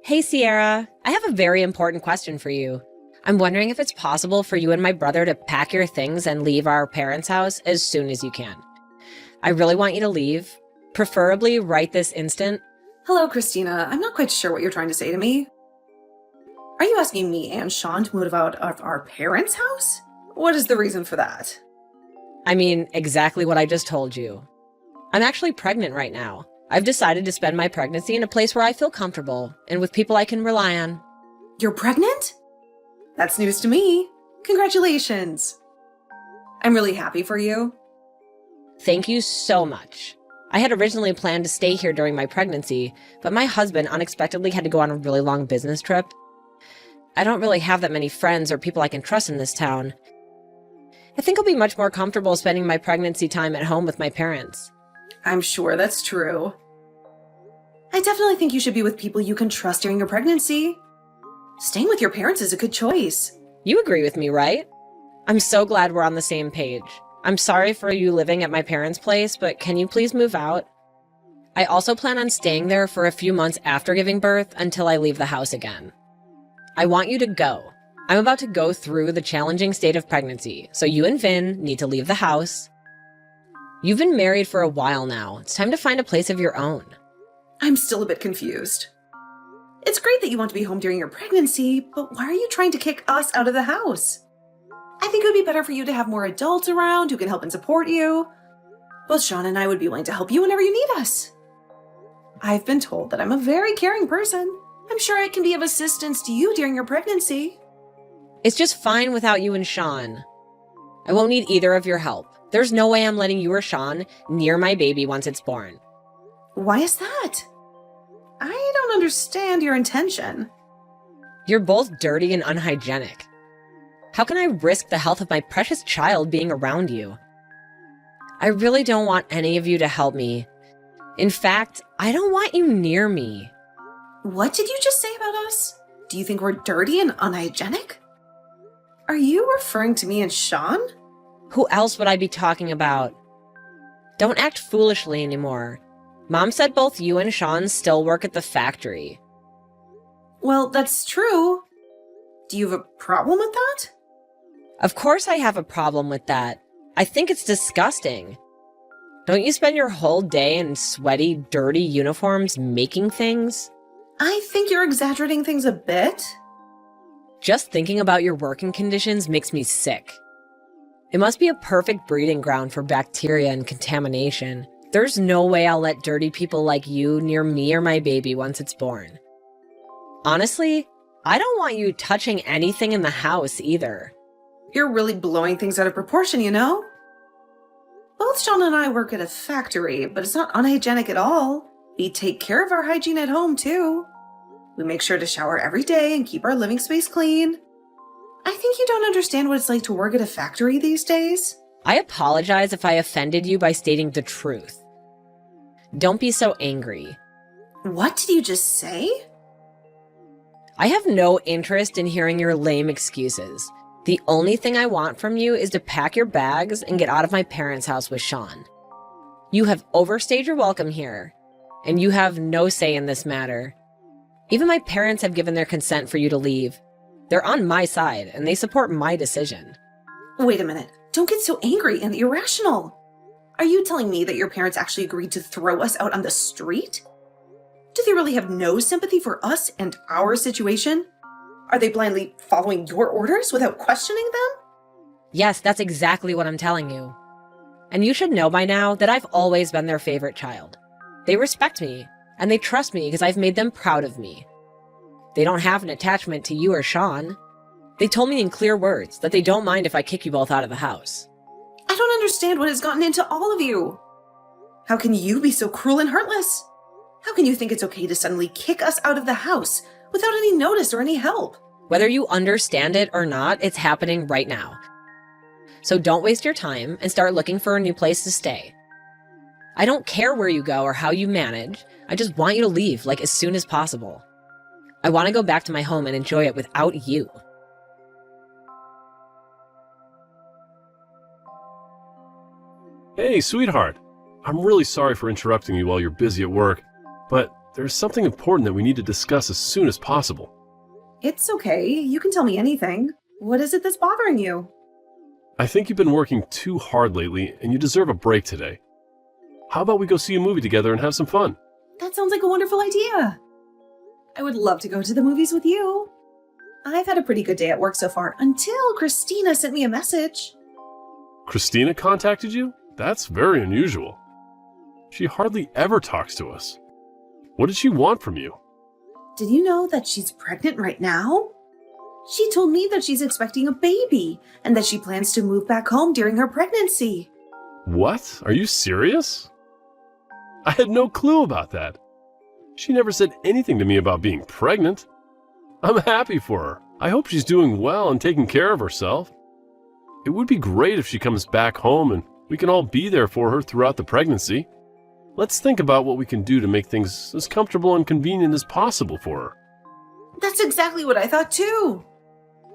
Hey, Sierra. I have a very important question for you. I'm wondering if it's possible for you and my brother to pack your things and leave our parents' house as soon as you can. I really want you to leave, preferably right this instant. Hello, Christina. I'm not quite sure what you're trying to say to me. Are you asking me and Sean to move out of our parents' house? What is the reason for that? I mean, exactly what I just told you. I'm actually pregnant right now. I've decided to spend my pregnancy in a place where I feel comfortable and with people I can rely on. You're pregnant? That's news to me. Congratulations. I'm really happy for you. Thank you so much. I had originally planned to stay here during my pregnancy, but my husband unexpectedly had to go on a really long business trip. I don't really have that many friends or people I can trust in this town. I think I'll be much more comfortable spending my pregnancy time at home with my parents. I'm sure that's true. I definitely think you should be with people you can trust during your pregnancy. Staying with your parents is a good choice. You agree with me, right? I'm so glad we're on the same page. I'm sorry for you living at my parents' place, but can you please move out? I also plan on staying there for a few months after giving birth until I leave the house again. I want you to go. I'm about to go through the challenging state of pregnancy, so you and Vin need to leave the house. You've been married for a while now. It's time to find a place of your own. I'm still a bit confused. It's great that you want to be home during your pregnancy, but why are you trying to kick us out of the house? I think it would be better for you to have more adults around who can help and support you. Both Sean and I would be willing to help you whenever you need us. I've been told that I'm a very caring person. I'm sure I can be of assistance to you during your pregnancy. It's just fine without you and Sean. I won't need either of your help. There's no way I'm letting you or Sean near my baby once it's born. Why is that? I don't understand your intention. You're both dirty and unhygienic. How can I risk the health of my precious child being around you? I really don't want any of you to help me. In fact, I don't want you near me. What did you just say about us? Do you think we're dirty and unhygienic? Are you referring to me and Sean? Who else would I be talking about? Don't act foolishly anymore. Mom said both you and Sean still work at the factory. Well, that's true. Do you have a problem with that? Of course I have a problem with that. I think it's disgusting. Don't you spend your whole day in sweaty, dirty uniforms making things? I think you're exaggerating things a bit. Just thinking about your working conditions makes me sick. It must be a perfect breeding ground for bacteria and contamination. There's no way I'll let dirty people like you near me or my baby once it's born. Honestly, I don't want you touching anything in the house either. You're really blowing things out of proportion, you know? Both Sean and I work at a factory, but it's not unhygienic at all. We take care of our hygiene at home, too. We make sure to shower every day and keep our living space clean. I think you don't understand what it's like to work at a factory these days. I apologize if I offended you by stating the truth. Don't be so angry. What did you just say? I have no interest in hearing your lame excuses. The only thing I want from you is to pack your bags and get out of my parents' house with Sean. You have overstayed your welcome here, and you have no say in this matter. Even my parents have given their consent for you to leave. They're on my side, and they support my decision. Wait a minute. Don't get so angry and irrational. Are you telling me that your parents actually agreed to throw us out on the street? Do they really have no sympathy for us and our situation? Are they blindly following your orders without questioning them? Yes, that's exactly what I'm telling you. And you should know by now that I've always been their favorite child. They respect me, and they trust me because I've made them proud of me. They don't have an attachment to you or Sean. They told me in clear words that they don't mind if I kick you both out of the house. I don't understand what has gotten into all of you. How can you be so cruel and heartless? How can you think it's okay to suddenly kick us out of the house without any notice or any help? Whether you understand it or not, it's happening right now. So don't waste your time and start looking for a new place to stay. I don't care where you go or how you manage. I just want you to leave, like, as soon as possible. I want to go back to my home and enjoy it without you. Hey, sweetheart. I'm really sorry for interrupting you while you're busy at work, but there's something important that we need to discuss as soon as possible. It's okay. You can tell me anything. What is it that's bothering you? I think you've been working too hard lately, and you deserve a break today. How about we go see a movie together and have some fun? That sounds like a wonderful idea. I would love to go to the movies with you. I've had a pretty good day at work so far until Christina sent me a message. Christina contacted you? That's very unusual. She hardly ever talks to us. What did she want from you? Did you know that she's pregnant right now? She told me that she's expecting a baby and that she plans to move back home during her pregnancy. What? Are you serious? I had no clue about that. She never said anything to me about being pregnant. I'm happy for her. I hope she's doing well and taking care of herself. It would be great if she comes back home and we can all be there for her throughout the pregnancy. Let's think about what we can do to make things as comfortable and convenient as possible for her. That's exactly what I thought too.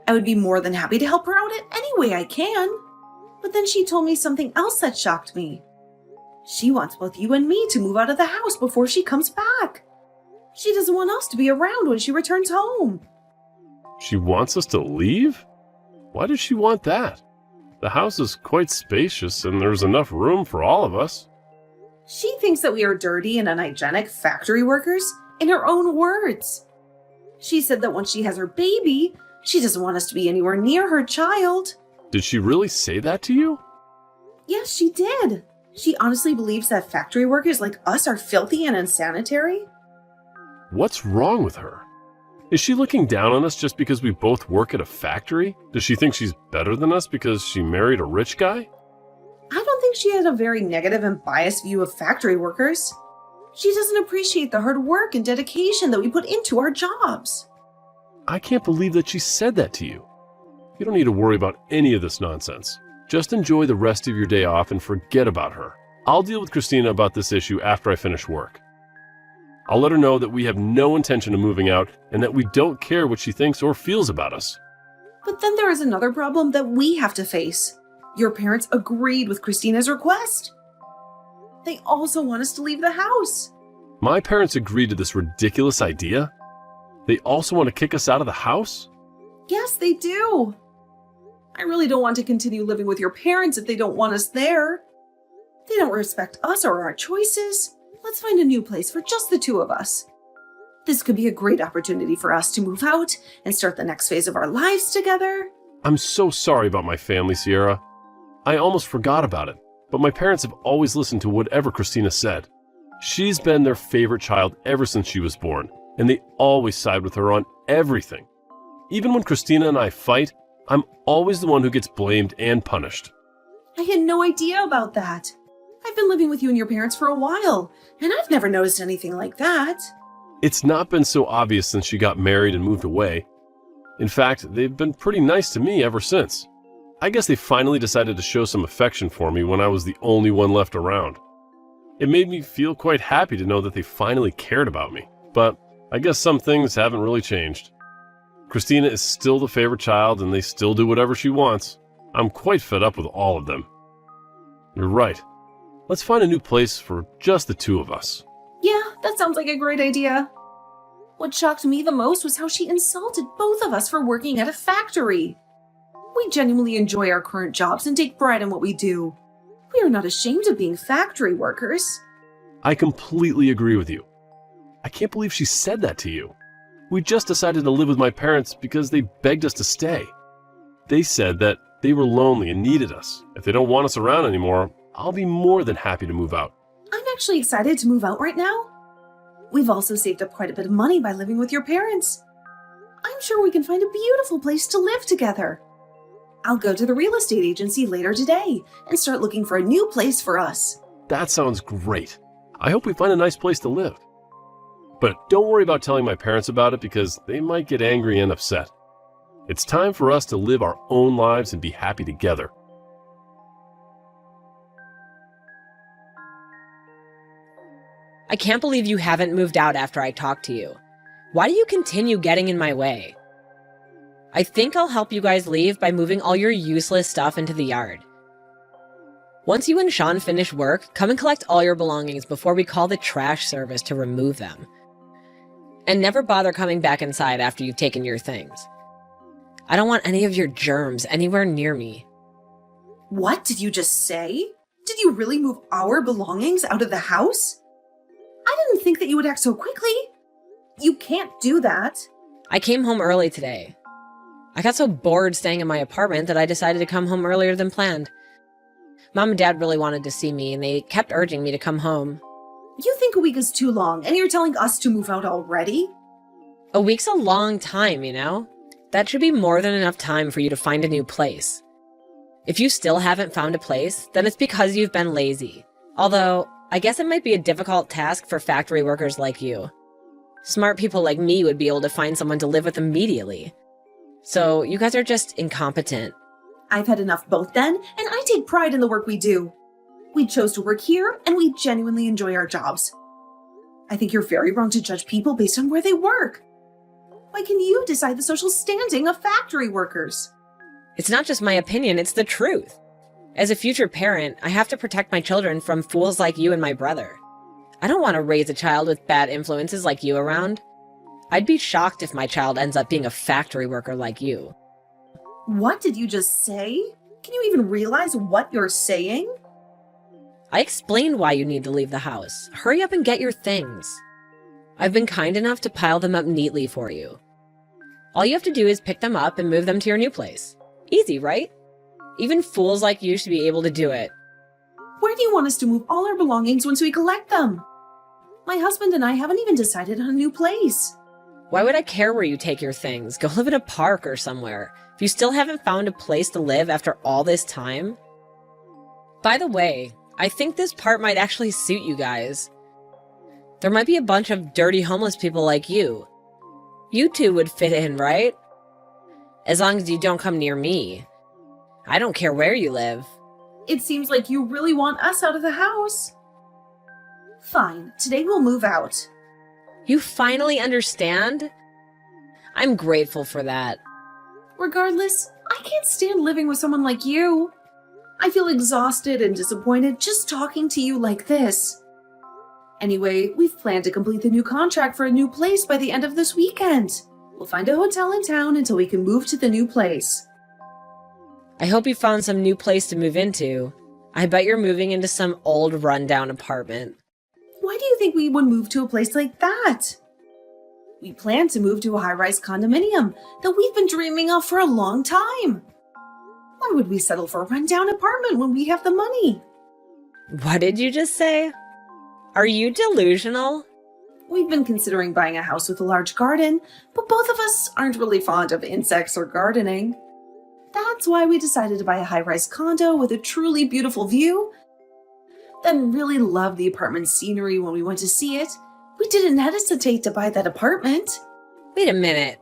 I would be more than happy to help her out in any way I can. But then she told me something else that shocked me. She wants both you and me to move out of the house before she comes back. She doesn't want us to be around when she returns home. She wants us to leave? Why does she want that? The house is quite spacious and there's enough room for all of us. She thinks that we are dirty and unhygienic factory workers, in her own words. She said that once she has her baby, she doesn't want us to be anywhere near her child. Did she really say that to you? Yes, she did. She honestly believes that factory workers like us are filthy and unsanitary. What's wrong with her? Is she looking down on us just because we both work at a factory? Does she think she's better than us because she married a rich guy? I don't think she has a very negative and biased view of factory workers. She doesn't appreciate the hard work and dedication that we put into our jobs. I can't believe that she said that to you. You don't need to worry about any of this nonsense. Just enjoy the rest of your day off and forget about her. I'll deal with Christina about this issue after I finish work. I'll let her know that we have no intention of moving out and that we don't care what she thinks or feels about us. But then there is another problem that we have to face. Your parents agreed with Christina's request. They also want us to leave the house. My parents agreed to this ridiculous idea? They also want to kick us out of the house? Yes, they do. I really don't want to continue living with your parents if they don't want us there. They don't respect us or our choices. Let's find a new place for just the two of us. This could be a great opportunity for us to move out and start the next phase of our lives together. I'm so sorry about my family, Sierra. I almost forgot about it, but my parents have always listened to whatever Christina said. She's been their favorite child ever since she was born, and they always side with her on everything. Even when Christina and I fight, I'm always the one who gets blamed and punished. I had no idea about that. I've been living with you and your parents for a while, and I've never noticed anything like that. It's not been so obvious since she got married and moved away. In fact, they've been pretty nice to me ever since. I guess they finally decided to show some affection for me when I was the only one left around. It made me feel quite happy to know that they finally cared about me, but I guess some things haven't really changed. Christina is still the favorite child and they still do whatever she wants. I'm quite fed up with all of them. You're right. Let's find a new place for just the two of us. Yeah, that sounds like a great idea. What shocked me the most was how she insulted both of us for working at a factory. We genuinely enjoy our current jobs and take pride in what we do. We are not ashamed of being factory workers. I completely agree with you. I can't believe she said that to you. We just decided to live with my parents because they begged us to stay. They said that they were lonely and needed us. If they don't want us around anymore, I'll be more than happy to move out. I'm actually excited to move out right now. We've also saved up quite a bit of money by living with your parents. I'm sure we can find a beautiful place to live together. I'll go to the real estate agency later today and start looking for a new place for us. That sounds great. I hope we find a nice place to live. But don't worry about telling my parents about it because they might get angry and upset. It's time for us to live our own lives and be happy together. I can't believe you haven't moved out after I talked to you. Why do you continue getting in my way? I think I'll help you guys leave by moving all your useless stuff into the yard. Once you and Sean finish work, come and collect all your belongings before we call the trash service to remove them. And never bother coming back inside after you've taken your things. I don't want any of your germs anywhere near me. What did you just say? Did you really move our belongings out of the house? I didn't think that you would act so quickly. You can't do that. I came home early today. I got so bored staying in my apartment that I decided to come home earlier than planned. Mom and Dad really wanted to see me, and they kept urging me to come home. You think a week is too long, and you're telling us to move out already? A week's a long time, you know? That should be more than enough time for you to find a new place. If you still haven't found a place, then it's because you've been lazy. Although, I guess it might be a difficult task for factory workers like you. Smart people like me would be able to find someone to live with immediately. So, you guys are just incompetent. I've had enough both then, and I take pride in the work we do. We chose to work here, and we genuinely enjoy our jobs. I think you're very wrong to judge people based on where they work. Why can you decide the social standing of factory workers? It's not just my opinion, it's the truth. As a future parent, I have to protect my children from fools like you and my brother. I don't want to raise a child with bad influences like you around. I'd be shocked if my child ends up being a factory worker like you. What did you just say? Can you even realize what you're saying? I explained why you need to leave the house. Hurry up and get your things. I've been kind enough to pile them up neatly for you. All you have to do is pick them up and move them to your new place. Easy, right? Even fools like you should be able to do it. Where do you want us to move all our belongings once we collect them? My husband and I haven't even decided on a new place. Why would I care where you take your things? Go live in a park or somewhere. If you still haven't found a place to live after all this time. By the way, I think this part might actually suit you guys. There might be a bunch of dirty homeless people like you. You two would fit in, right? As long as you don't come near me. I don't care where you live. It seems like you really want us out of the house. Fine, today we'll move out. You finally understand? I'm grateful for that. Regardless, I can't stand living with someone like you. I feel exhausted and disappointed just talking to you like this. Anyway, we've planned to complete the new contract for a new place by the end of this weekend. We'll find a hotel in town until we can move to the new place. I hope you found some new place to move into. I bet you're moving into some old rundown apartment. Why do you think we would move to a place like that? We plan to move to a high-rise condominium that we've been dreaming of for a long time. Why would we settle for a rundown apartment when we have the money? What did you just say? Are you delusional? We've been considering buying a house with a large garden, but both of us aren't really fond of insects or gardening. That's why we decided to buy a high-rise condo with a truly beautiful view. Then really loved the apartment scenery when we went to see it. We didn't hesitate to buy that apartment. Wait a minute.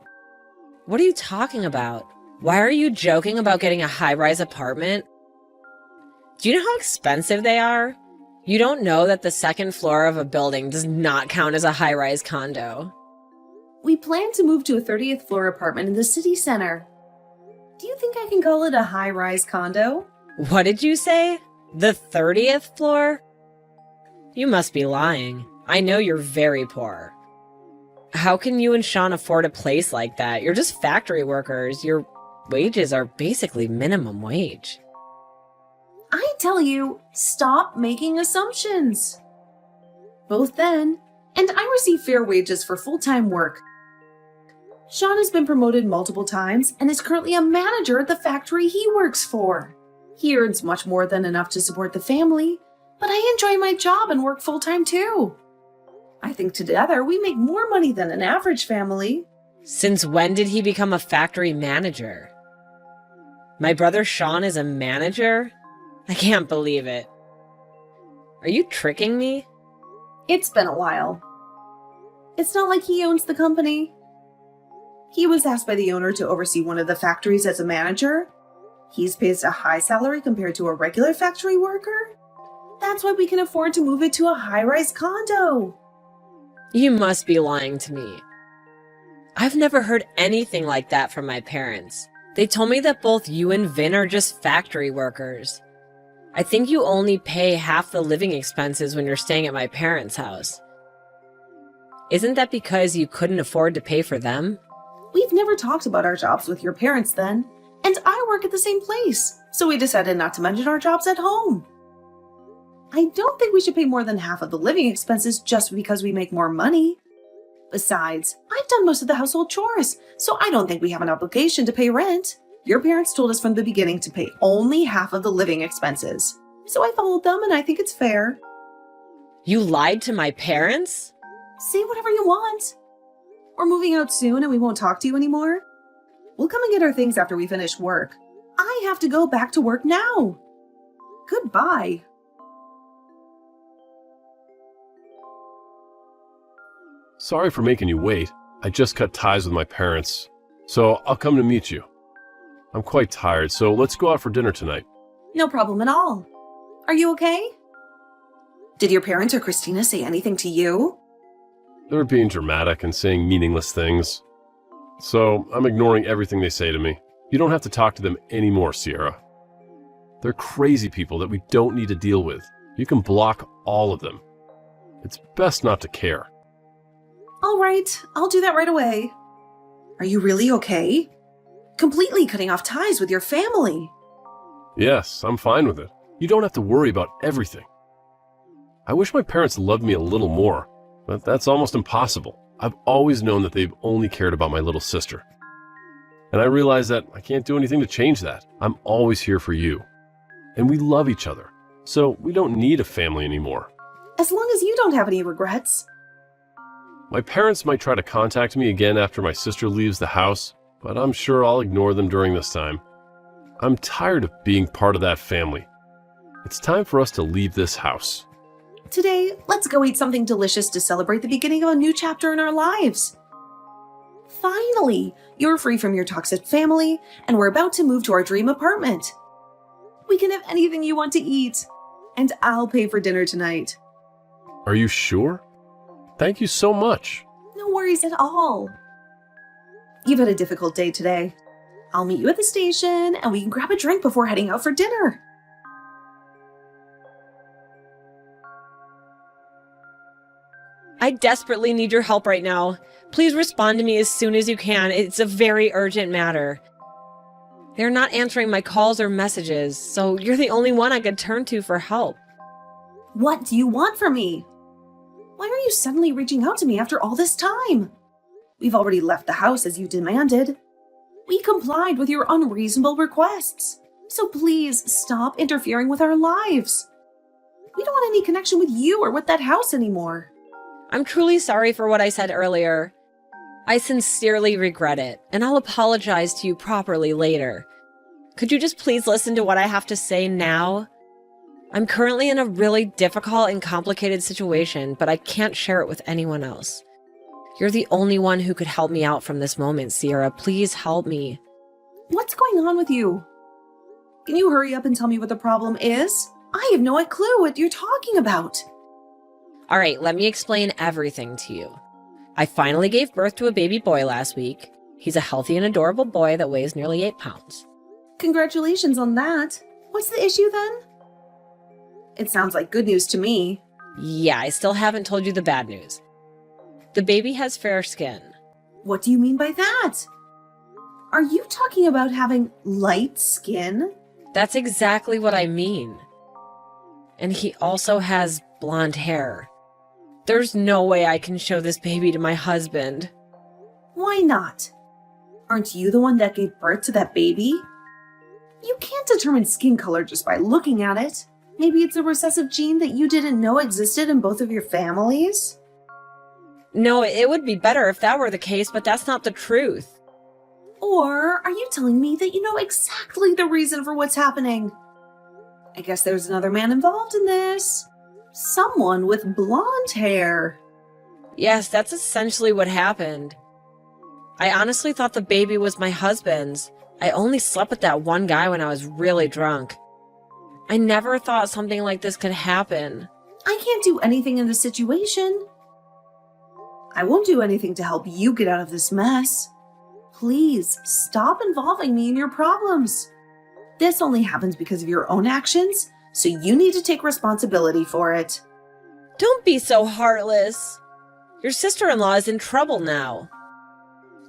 What are you talking about? Why are you joking about getting a high-rise apartment? Do you know how expensive they are? You don't know that the second floor of a building does not count as a high-rise condo. We plan to move to a 30th floor apartment in the city center. Do you think I can call it a high-rise condo? What did you say? The 30th floor? You must be lying. I know you're very poor. How can you and Sean afford a place like that? You're just factory workers. Your wages are basically minimum wage. I tell you, stop making assumptions. Both then and I receive fair wages for full-time work. Sean has been promoted multiple times and is currently a manager at the factory he works for. He earns much more than enough to support the family, but I enjoy my job and work full-time too. I think together we make more money than an average family. Since when did he become a factory manager? My brother Sean is a manager? I can't believe it. Are you tricking me? It's been a while. It's not like he owns the company. He was asked by the owner to oversee one of the factories as a manager. He's paid a high salary compared to a regular factory worker. That's why we can afford to move it to a high-rise condo. You must be lying to me. I've never heard anything like that from my parents. They told me that both you and Vin are just factory workers. I think you only pay half the living expenses when you're staying at my parents' house. Isn't that because you couldn't afford to pay for them? We've never talked about our jobs with your parents then, and I work at the same place, so we decided not to mention our jobs at home. I don't think we should pay more than half of the living expenses just because we make more money. Besides, I've done most of the household chores, so I don't think we have an obligation to pay rent. Your parents told us from the beginning to pay only half of the living expenses, so I followed them and I think it's fair. You lied to my parents? Say whatever you want. We're moving out soon and we won't talk to you anymore. We'll come and get our things after we finish work. I have to go back to work now. Goodbye. Sorry for making you wait. I just cut ties with my parents, so I'll come to meet you. I'm quite tired, so let's go out for dinner tonight. No problem at all. Are you okay? Did your parents or Christina say anything to you? They're being dramatic and saying meaningless things. So I'm ignoring everything they say to me. You don't have to talk to them anymore, Sierra. They're crazy people that we don't need to deal with. You can block all of them. It's best not to care. All right, I'll do that right away. Are you really okay? Completely cutting off ties with your family. Yes, I'm fine with it. You don't have to worry about everything. I wish my parents loved me a little more, but that's almost impossible. I've always known that they've only cared about my little sister. And I realize that I can't do anything to change that. I'm always here for you. And we love each other, so we don't need a family anymore. As long as you don't have any regrets. My parents might try to contact me again after my sister leaves the house, but I'm sure I'll ignore them during this time. I'm tired of being part of that family. It's time for us to leave this house. Today, let's go eat something delicious to celebrate the beginning of a new chapter in our lives. Finally, you're free from your toxic family, and we're about to move to our dream apartment. We can have anything you want to eat, and I'll pay for dinner tonight. Are you sure? Thank you so much. No worries at all. You've had a difficult day today. I'll meet you at the station, and we can grab a drink before heading out for dinner. I desperately need your help right now. Please respond to me as soon as you can. It's a very urgent matter. They're not answering my calls or messages, so you're the only one I could turn to for help. What do you want from me? Why are you suddenly reaching out to me after all this time? We've already left the house as you demanded. We complied with your unreasonable requests. So please stop interfering with our lives. We don't want any connection with you or with that house anymore. I'm truly sorry for what I said earlier. I sincerely regret it, and I'll apologize to you properly later. Could you just please listen to what I have to say now? I'm currently in a really difficult and complicated situation, but I can't share it with anyone else. You're the only one who could help me out from this moment, Sierra. Please help me. What's going on with you? Can you hurry up and tell me what the problem is? I have no clue what you're talking about. All right, let me explain everything to you. I finally gave birth to a baby boy last week. He's a healthy and adorable boy that weighs nearly 8 pounds. Congratulations on that. What's the issue then? It sounds like good news to me. Yeah, I still haven't told you the bad news. The baby has fair skin. What do you mean by that? Are you talking about having light skin? That's exactly what I mean. And he also has blonde hair. There's no way I can show this baby to my husband. Why not? Aren't you the one that gave birth to that baby? You can't determine skin color just by looking at it. Maybe it's a recessive gene that you didn't know existed in both of your families? No, it would be better if that were the case, but that's not the truth. Or are you telling me that you know exactly the reason for what's happening? I guess there's another man involved in this. Someone with blonde hair. Yes, that's essentially what happened. I honestly thought the baby was my husband's. I only slept with that one guy when I was really drunk. I never thought something like this could happen. I can't do anything in this situation. I won't do anything to help you get out of this mess. Please stop involving me in your problems. This only happens because of your own actions, so you need to take responsibility for it. Don't be so heartless. Your sister-in-law is in trouble now.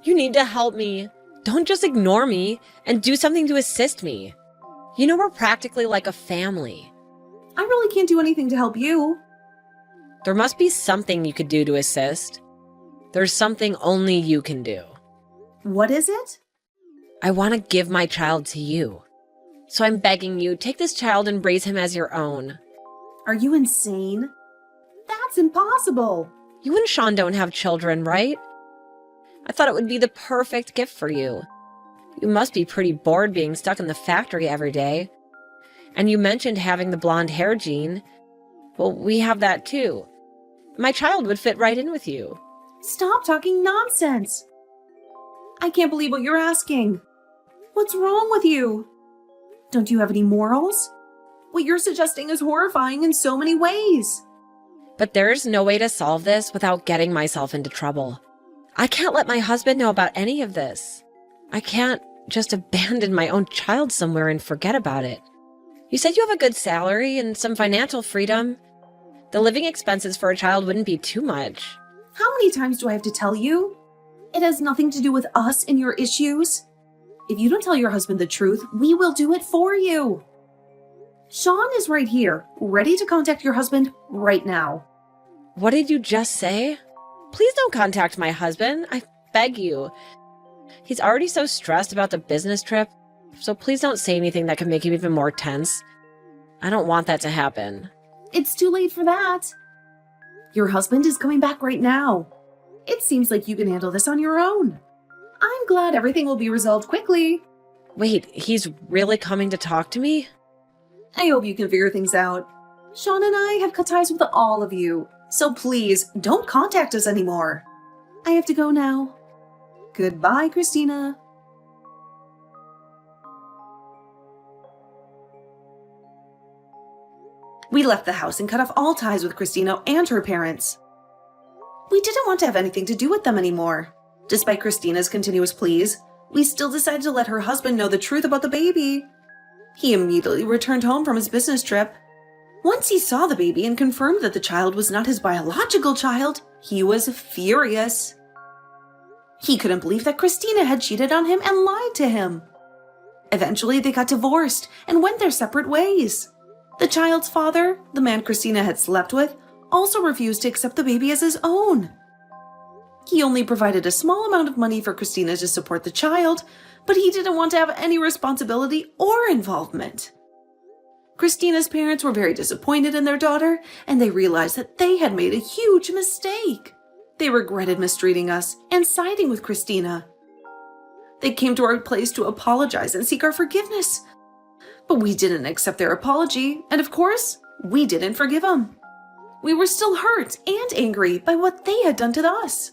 You need to help me. Don't just ignore me and do something to assist me. You know we're practically like a family. I really can't do anything to help you. There must be something you could do to assist. There's something only you can do. What is it? I want to give my child to you. So I'm begging you, take this child and raise him as your own. Are you insane? That's impossible. You and Sean don't have children, right? I thought it would be the perfect gift for you. You must be pretty bored being stuck in the factory every day. And you mentioned having the blonde hair gene. Well, we have that too. My child would fit right in with you. Stop talking nonsense. I can't believe what you're asking. What's wrong with you? Don't you have any morals? What you're suggesting is horrifying in so many ways. But there's no way to solve this without getting myself into trouble. I can't let my husband know about any of this. I can't just abandon my own child somewhere and forget about it. You said you have a good salary and some financial freedom. The living expenses for a child wouldn't be too much. How many times do I have to tell you? It has nothing to do with us and your issues. If you don't tell your husband the truth, we will do it for you. Sean is right here, ready to contact your husband right now. What did you just say? Please don't contact my husband. I beg you. He's already so stressed about the business trip, so please don't say anything that can make him even more tense. I don't want that to happen. It's too late for that. Your husband is coming back right now. It seems like you can handle this on your own. I'm glad everything will be resolved quickly. Wait, he's really coming to talk to me? I hope you can figure things out. Sean and I have cut ties with all of you, so please don't contact us anymore. I have to go now. Goodbye, Christina. We left the house and cut off all ties with Christina and her parents. We didn't want to have anything to do with them anymore. Despite Christina's continuous pleas, we still decided to let her husband know the truth about the baby. He immediately returned home from his business trip. Once he saw the baby and confirmed that the child was not his biological child, he was furious. He couldn't believe that Christina had cheated on him and lied to him. Eventually, they got divorced and went their separate ways. The child's father, the man Christina had slept with, also refused to accept the baby as his own. He only provided a small amount of money for Christina to support the child, but he didn't want to have any responsibility or involvement. Christina's parents were very disappointed in their daughter, and they realized that they had made a huge mistake. They regretted mistreating us and siding with Christina. They came to our place to apologize and seek our forgiveness. But we didn't accept their apology, and of course, we didn't forgive them. We were still hurt and angry by what they had done to us.